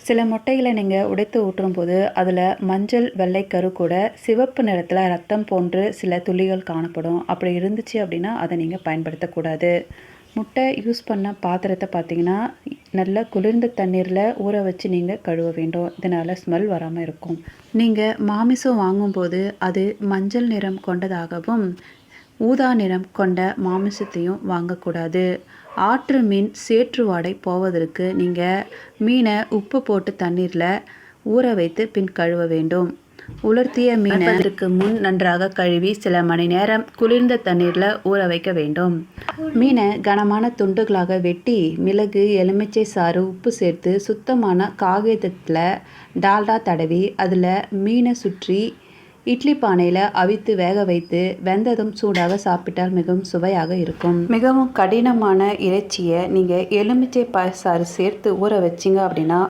சில முட்டைகளை நீங்கள் உடைத்து ஊற்றும்போது அதில் மஞ்சள் வெள்ளை கரு கூட சிவப்பு நிறத்தில் ரத்தம் போன்று சில துளிகள் காணப்படும். அப்படி இருந்துச்சு அப்படின்னா அதை நீங்கள் பயன்படுத்தக்கூடாது. முட்டை யூஸ் பண்ண பாத்திரத்தை பார்த்தீங்கன்னா நல்லா குளிர்ந்த தண்ணீரில் ஊற வச்சு நீங்கள் கழுவ வேண்டும். இதனால் ஸ்மெல் வராமல் இருக்கும். நீங்கள் மாமிசம் வாங்கும்போது அது மஞ்சள் நிறம் கொண்டதாகவும் ஊதா நிறம் கொண்ட மாமிசத்தையும் வாங்கக்கூடாது. ஆற்று மீன் சேற்று வாடை போவதற்கு நீங்கள் மீனை உப்பு போட்டு தண்ணீரில் ஊற வைத்து பின் கழுவ வேண்டும். உலர்த்திய மீனை அதற்கு முன் நன்றாக கழுவி சில மணி நேரம் குளிர்ந்த தண்ணீரில் ஊற வைக்க வேண்டும். மீனை கனமான துண்டுகளாக வெட்டி மிளகு, எலுமிச்சை சாறு, உப்பு சேர்த்து சுத்தமான காகிதத்தில் டால்டா தடவி அதில் மீனை சுற்றி இட்லி பானையில் அவித்து வேக வைத்து வெந்ததும் சூடாக சாப்பிட்டால் மிகவும் சுவையாக இருக்கும். மிகவும் கடினமான இறைச்சியை நீங்கள் எலுமிச்சை சாறு சேர்த்து ஊற வச்சிங்க அப்படின்னா